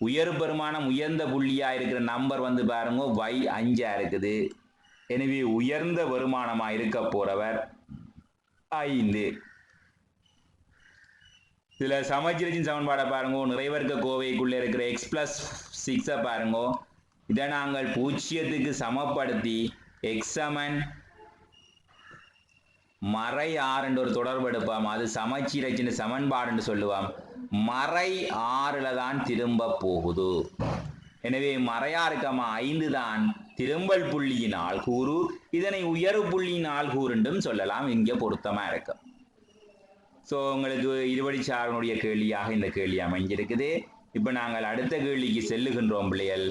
உயர்வு பெருமானம் உயர்ந்த புள்ளியா இருக்கிற நம்பர் வந்து பாருங்க y5 இருக்குது. எனவே உயர்ந்த வருமானமா இருக்க போறவர் 5. இதுல சமச்சீரின் சமன்பாடை பாருங்க. நிறைவர்க்க கோவைக்குள்ள இருக்கிற x+6 பாருங்க. இதை நாங்கள் 0க்கு சமப்படுத்தி x சமன் மறை 6 என்ற ஒரு தொடர்பு எடுப்போம். அது சமச்சீரின் சமன்பாடு சொல்லுவோம். மறை 6ல தான் திரும்ப போகுது. எனவே மறை 6, 5 தான் திரும்பல் புள்ளியின் ஆள்கூறு. இதனை உயர்வு புள்ளியின் ஆள்கூறு என்றும் சொல்லலாம். இங்கே பொருத்தமா இருக்கும். ஸோ உங்களுக்கு இருபடி சார்புடைய கேள்வியாக இந்த கேள்வி அமைஞ்சிருக்குது. இப்போ நாங்கள் அடுத்த கேள்விக்கு செல்லுகின்றோம் பிள்ளைகள்.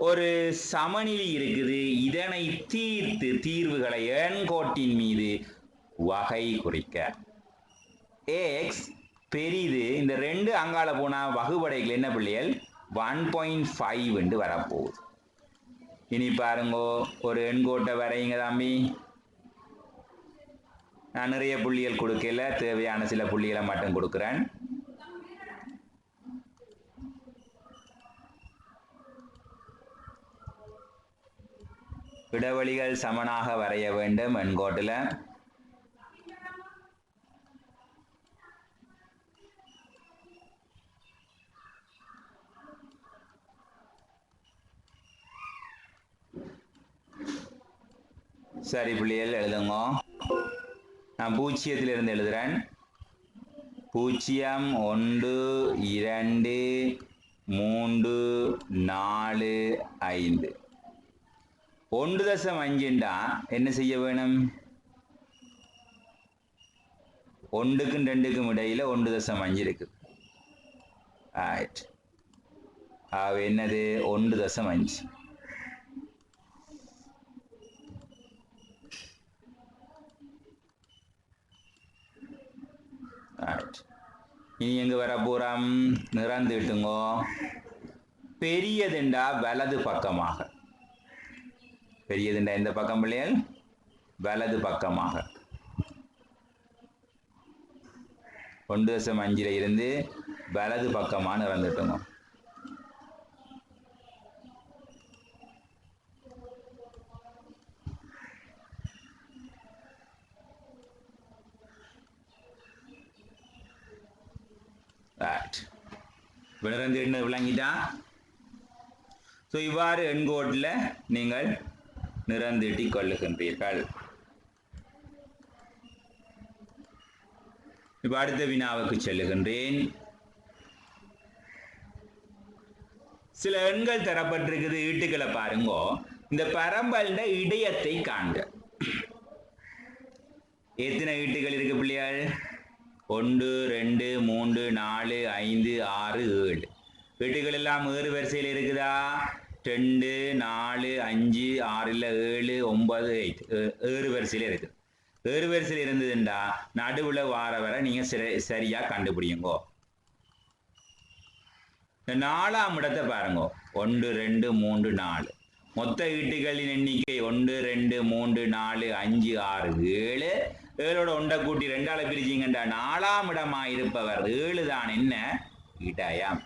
ஒரு சமநிலை இருக்குது, இதனை தீர்த்து தீர்வுகளை எண்கோட்டின் மீது வகை குறிக்க. எக்ஸ் பெரிது, இந்த 2 அங்கால போனா வகுபடைகள் என்ன பிள்ளைகள் 1.5 என்று வரப்போகுது. இனி பாருங்கோ, ஒரு எண்கோட்டை வரையுங்க தம்பி. நான் நிறைய புள்ளிகள் கொடுக்கல, தேவையான சில புள்ளிகளை மட்டும் கொடுக்கிறேன். இடைவெளிகள் சமனாக வரைய வேண்டும் எண்கோட்டில். சரி பிள்ளைகள் எழுதுங்க. நான் 0 எழுதுறேன். 0, 1, 2, 3, 4, 5. 1.5 என்ன செய்ய வேணும்? 1க்கும் 2க்கும் இடையில 1.5 இருக்கு. என்னது 1.5. இனி எங்க வர போறோம்? நிறந்துட்டுங்கோ. பெரியதுண்டா வலது பக்கமாக. பெரியதுண்டா இந்த பக்கம் பிள்ளைகள் வலது பக்கமாக. 1.5 இருந்து வலது பக்கமாக நிறந்துட்டுங்க. விளந்து விளங்கிட்டா? ஸோ இவ்வாறு எண்கோட்டில் நீங்கள் நிறந்தீட்டிக் கொள்ளுகின்றீர்கள். இப்போ அடுத்த வினாவுக்கு செல்லுகின்றேன். சில எண்கள் தரப்பட்டிருக்குது, ஈட்டுக்களை பாருங்கோ. இந்த பரம்பல்ட இடையத்தை காண்க. எத்தனை ஈட்டுகள் இருக்கு பிள்ளைகள்? 1 2 3 4 5 6 7. ஈட்டுகள் எல்லாம் ஏறு வரிசையில் இருக்குதா? 2 4 5 6 இல்ல 7 9 8 ஏறு வரிசையில் இருக்குது. ஏறு வரிசையில் இருந்ததுண்டா நடுவுல வார வர நீங்க சரியா கண்டுபிடிங்கோ. 4ஆம் இடத்தை பாருங்க. 1 2 3 4. மொத்த ஈட்டுகளின் எண்ணிக்கை 1 2 3 4 5 6 7. 7ஓட 1 கூட்டி 2ஆல பிரிச்சிங்கண்டா 4ஆம் இடமா இருப்பவர் 7 தான் என்ன? இடையம்.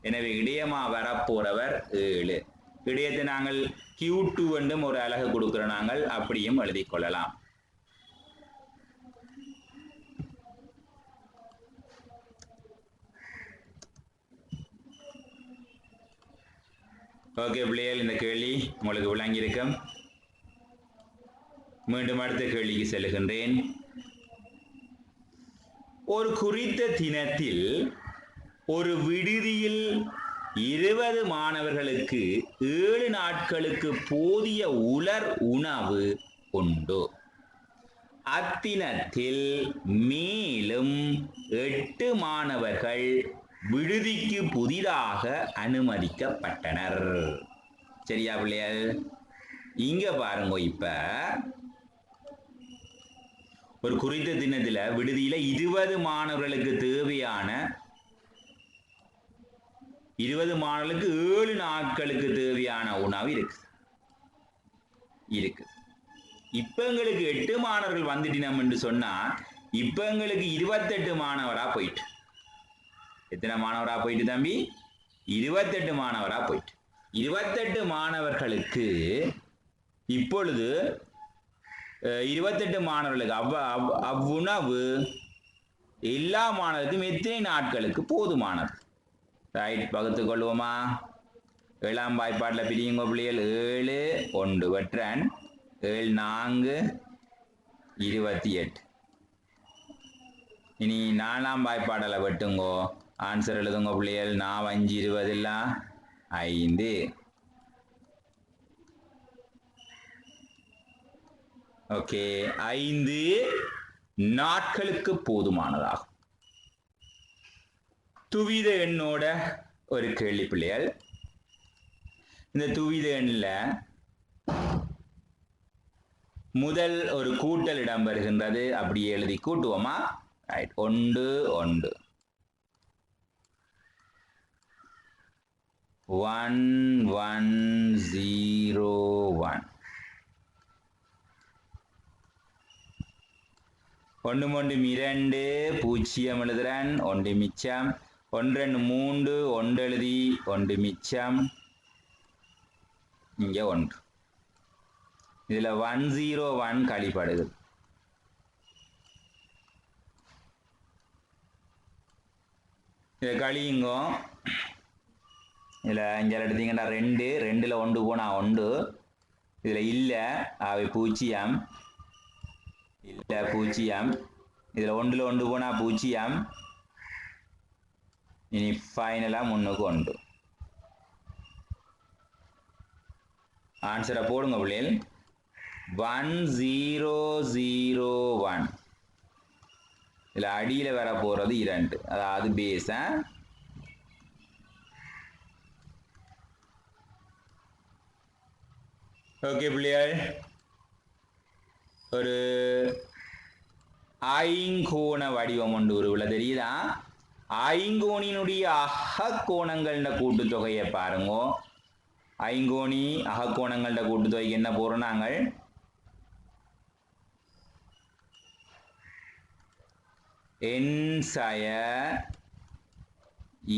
எனவே இடையமா வரப்போறவர் 7. இடையத்தை நாங்கள் Q2 என்றும் ஒரு அலகு கொடுக்கிறோம். நாங்கள் அப்படியும் எழுதி கொள்ளலாம். ஓகே பிள்ளைகள், இந்த கேள்வி உங்களுக்கு விளங்கியிருக்கும். மீண்டும் அடுத்த கேள்விக்கு செல்லுகின்றேன். ஒரு குறித்த தினத்தில் ஒரு விடுதியில் 20 மாணவர்களுக்கு 7 நாட்களுக்கு போதிய உலர் உணவு உண்டு. அத்தினத்தில் மேலும் 8 மாணவர்கள் விடுதிக்கு புதிதாக அனுமதிக்கப்பட்டனர். சரியா பிள்ளைகள்? இங்க பாருங்க. இப்ப ஒரு குறித்த தினத்துல விடுதியில 20 மாணவர்களுக்கு தேவையான 20 மாணவர்களுக்கு 7 நாட்களுக்கு தேவையான உணவு இருக்கு. இப்ப எங்களுக்கு 8 மாணவர்கள் வந்துட்டினம் என்று சொன்னா இப்ப எங்களுக்கு 28 மாணவரா போயிட்டு. எத்தனை மாணவரா போயிட்டு தம்பி? 28 மாணவரா போயிட்டு. 28 மாணவர்களுக்கு இப்பொழுது 28 மாணவர்களுக்கு அவ்வுணவு எல்லா மாணவருக்கும் எத்தனை நாட்களுக்கு போதுமானது? ரைட், பகுத்து கொள்வோமா? 7ஆம் வாய்ப்பாட்டில் பிரியுங்க பிள்ளைகள். 7 1 வெற்றன் 7 4 28. இனி 4ஆம் வாய்ப்பாடலை வெட்டுங்கோ. ஆன்சர் எழுதுங்க பிள்ளைகள். 4 5 20 இல்ல 5. ஓகே, 5 நாட்களுக்கு போதுமானதாகும். துவித எண்ணோட ஒரு கேள்வி பிள்ளைகள். இந்த துவித எண்ணில் முதல் ஒரு கூட்டல் இடம் வருகின்றது. அப்படியே எழுதி கூட்டுவோமா? ரைட், 1 1 1 1 0 1. 1 1 2 பூஜ்ஜியம் எழுதுறேன். 1 மிச்சம். 1 2 3 1 எழுதி 1 மிச்சம். இங்க 1. இதுல 101 கழிப்படுது. இதை கழியுங்கோ. இதுல இங்க எடுத்தீங்கன்னா 2 2ல 1 போனா 1. இதுல இல்ல அவை பூஜ்ஜியம். இல்ல பூஜ்ஜியம். இதுல 1ல 1 போனா பூஜ்ஜியம். இனி ஃபைனலா 3க்கு 1. ஆன்சரை போடுங்க பிள்ளைகள். 1001. இதுல அடியில வர போறது 2, அதாவது பேஸ். ஓகே பிள்ளைகள், ஒரு ஐங்கோண வடிவம் ஒன்று உருவில் தெரியுதா? ஐங்கோணியினுடைய அகக்கோணங்கள கூட்டுத்தொகையை பாருங்க. ஐங்கோணி அகக்கோணங்கள கூட்டுத்தொகைக்கு என்ன போறோம் நாங்கள்? எண்சய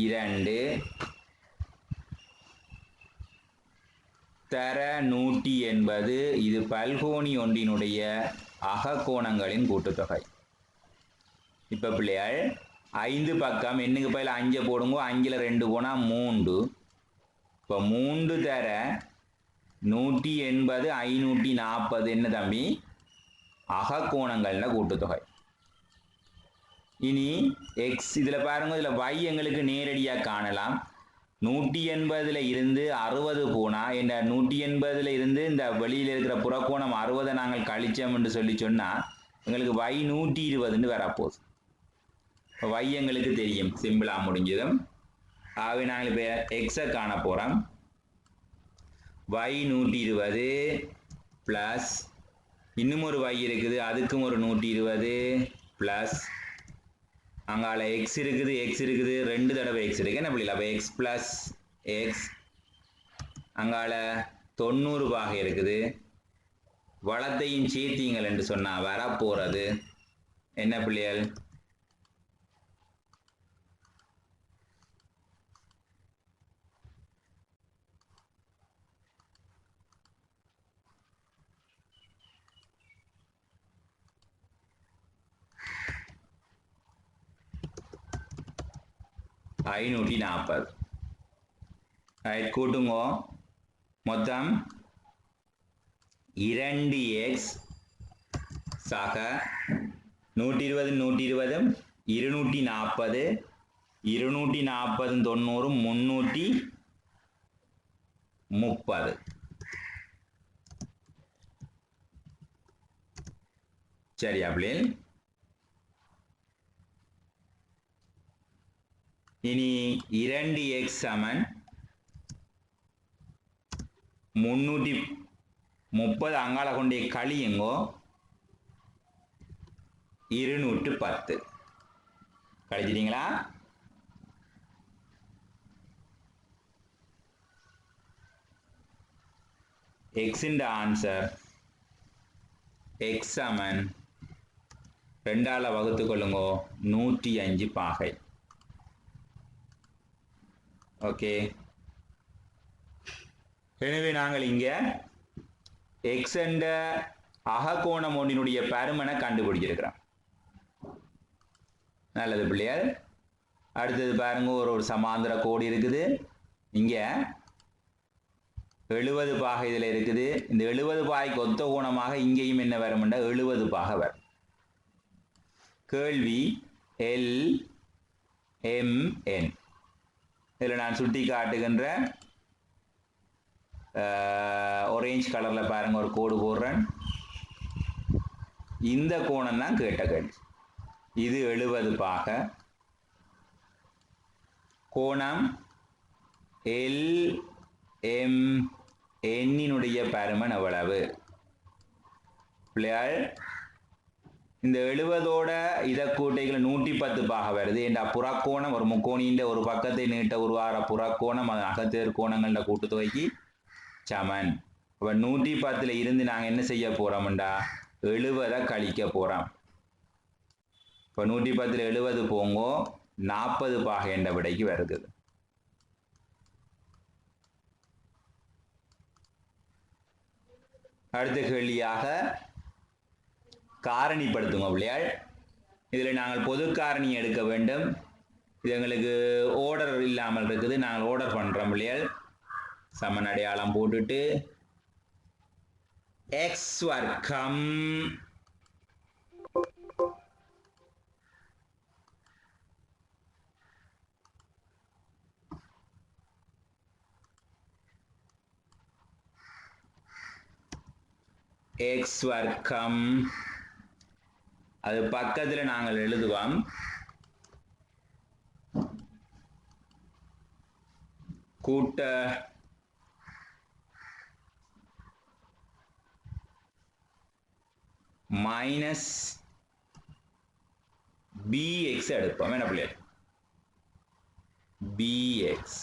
2 தர 180. இது பல்கோணி ஒன்றினுடைய அகக்கோணங்களின் கூட்டுத்தொகை. இப்ப பிள்ளைகள் 5 பக்கம் எண்ணுக்கு பயில 5 போடுங்க. 5ல 2 போனா 3. இப்போ 3 தர 180 540 என்ன தம்பி? அகக்கோணங்கள்ல கூட்டுத்தொகை. இனி எக்ஸ் இதில் பாருங்க, இதில் y எங்களுக்கு நேரடியாக காணலாம். 180 இருந்து 60 போனால் என்ன, 180 இருந்து இந்த வெளியில் இருக்கிற புறக்கோணம் 60 நாங்கள் கழிச்சோம் என்று சொன்னால் எங்களுக்கு y 120 வரப்போகுது. இப்போ y எங்களுக்கு தெரியும், சிம்பிளாக முடிஞ்சதும். ஆகவே நாங்கள் இப்போ எக்ஸை காண போகிறோம். y 120 ப்ளஸ் இன்னும் ஒரு y இருக்குது, அதுக்கும் ஒரு 120 ப்ளஸ் அங்கால x இருக்குது, ரெண்டு தடவை x இருக்கு என்ன புரியல. அப்போ எக்ஸ் ப்ளஸ் எக்ஸ் அங்கால 90 பாக இருக்குது. வளத்தையும் சேர்த்தீங்கள் என்று சொன்னால் வரப்போகிறது என்ன பிள்ளைகள், ஐநூற்றி 40 கூட்டுங்கோ. மொத்தம் 2x சக 120 240 240 90 330. சரியா பிள்ளைகள்? இனி 2x சமன் 330 அங்கால கொண்டே கழியுங்கோ 210. கழிச்சிட்டீங்களா? x இன் ஆன்சர் x சமன் 2ஆல வகுத்து கொள்ளுங்கோ 105 பாகை. ஓகே, எனவே நாங்கள் இங்கே x என்ற அகக்கோணம் ஒன்றினுடைய பருமனை கண்டுபிடிச்சிருக்கிறோம். நல்லது பிள்ளையார். அடுத்தது பாருங்க, ஒரு சமாந்திர கோடு இருக்குது. இங்கே 70 பாகை இதில் இருக்குது. இந்த 70 பாகைக்கு ஒத்த கோணமாக இங்கேயும் என்ன வரும்னா 70 பாகை வரும். கேள்வி LMN. இதில் நான் சுட்டி காட்டுகின்ற ஆரஞ்சு கலரில் பாருங்க ஒரு கோடு போடுறேன். இந்த கோணம் தான் கேட்ட கேள்வி. இது 70 பாகை. கோணம் LMNனுடைய பருமன் எவ்வளவு பிள்ளையாள்? இந்த 70ஓட இதை கூட்டைகள் 110 பாகை வருது. என்ற புறக்கோணம் ஒரு முக்கோணியின் ஒரு பக்கத்தை நீட்ட உருவாகிற புறக்கோணம் அது அகத்தேர் கோணங்கள கூட்டுத்தொகைக்கு சமன். அப்போ 110 இருந்து நாங்கள் என்ன செய்ய போகிறோம்டா 70 கழிக்க போகிறோம். இப்போ 110 70 போங்கோ 40 பாகை என்ற விடைக்கு வருது. அடுத்த கேள்வியாக காரணிப்படுத்துங்க பிள்ளையாள். இதில் நாங்கள் பொது காரணி எடுக்க வேண்டும். இது எங்களுக்கு ஓர்டர் இல்லாமல் இருக்குது. நாங்கள் ஓர்டர் பண்ணுறோம் பிள்ளையாள். சமன் அடையாளம் போட்டுட்டு எக்ஸ் வர்க்கம் எக்ஸ் வர்க்கம் அது பக்கத்தில் நாங்கள் எழுதுவோம். கூட்ட மைனஸ் பிஎக்ஸ் எடுப்போம். என்ன பிள்ளை பிஎக்ஸ்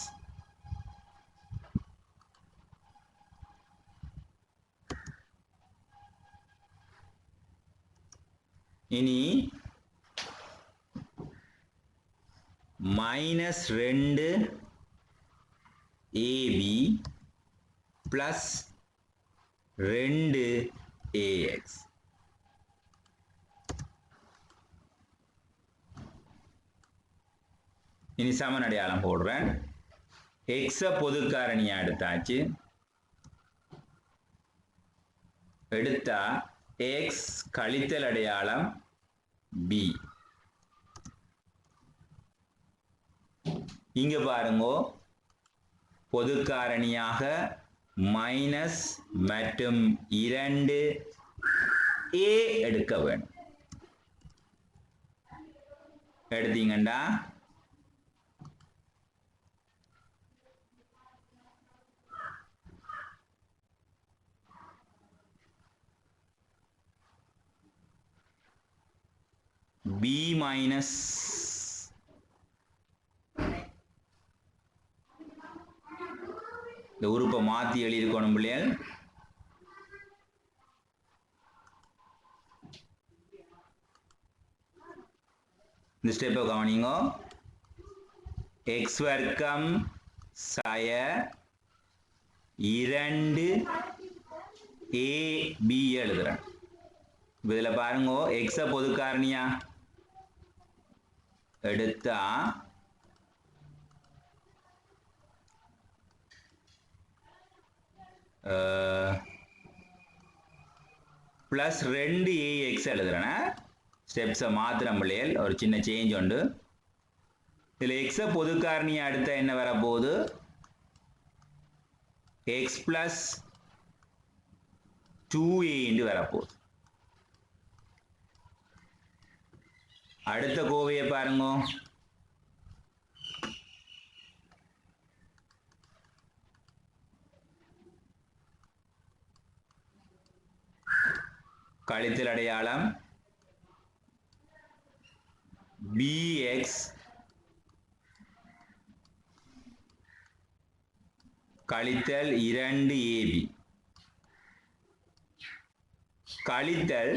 இனி மைனஸ் 2 ஏபி பிளஸ் 2 ஏஎக்ஸ். இனி சமன் அடையாளம் போடுறேன். எக்ஸ பொது காரணியா எடுத்தாச்சு. எடுத்தா எக்ஸ் கழித்தல் அடையாளம் பி இங்க பாருங்கோ பொது காரணியாக மைனஸ் மற்றும் 2 a எடுக்க வேண்டும். எடுத்தீங்கண்டா b மைனஸ் இந்த உறுப்பை மாற்றி எழுதிக்கணும் பிள்ளைகள். இந்த ஸ்டெப்பை கவனிங்க. எக்ஸ் வர்க்கம் சய 2 ab எழுதுறேன். இதில் பாருங்க எக்ஸை பொது காரணியா எடுத்தா பிளஸ் 2ax எழுதுறேன். ஸ்டெப்ஸை மாத்திரம் பிள்ளைகள் ஒரு சின்ன சேஞ்ச் உண்டு. இதில் எக்ஸை பொது காரணியை அடுத்த என்ன வரப்போகுது? எக்ஸ் பிளஸ் 2a என்று வரப்போகுது. அடுத்த கோவையை பாருங்க. கழித்தல் அடையாளம் bx கழித்தல் 2ab கழித்தல்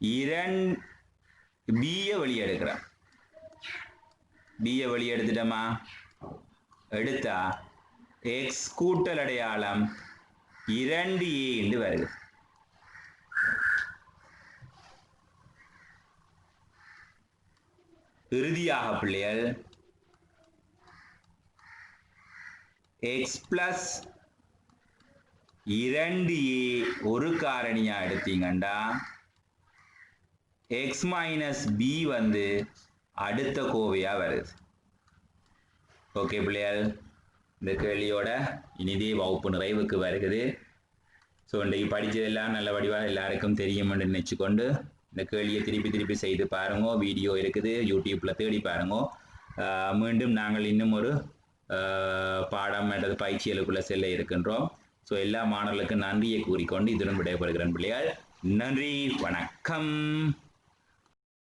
2b வெளியே எடுக்கிறேன். b வெளியே எடுத்துட்டோமா? எடுத்தா x கூட்டல் அடையாளம் 2a என்று வருது. இறுதியாக பிள்ளைகள் x பிளஸ் 2a ஒரு காரணியா எடுத்தீங்கண்டா x மைனஸ் b வந்து அடுத்த கோவையா வருது. ஓகே பிள்ளைகள், இந்த கேள்வியோட இனிதே வகுப்பு நிறைவுக்கு வருகிறது. ஸோ இன்றைக்கு படித்ததெல்லாம் நல்ல வடிவாக எல்லாருக்கும் தெரியும்னு நினச்சிக்கொண்டு இந்த கேள்வியை திருப்பி செய்து பாருங்க. வீடியோ இருக்குது, யூடியூப்பில் தேடி பாருங்க. மீண்டும் நாங்கள் இன்னும் ஒரு பாடம் அல்லது பயிற்சிகளுக்குள்ளே செல்ல இருக்கின்றோம். ஸோ எல்லா மாணவர்களுக்கும் நன்றியை கூறிக்கொண்டு இதுடன் விடைபெறுகிறேன் பிள்ளைகள். நன்றி, வணக்கம்.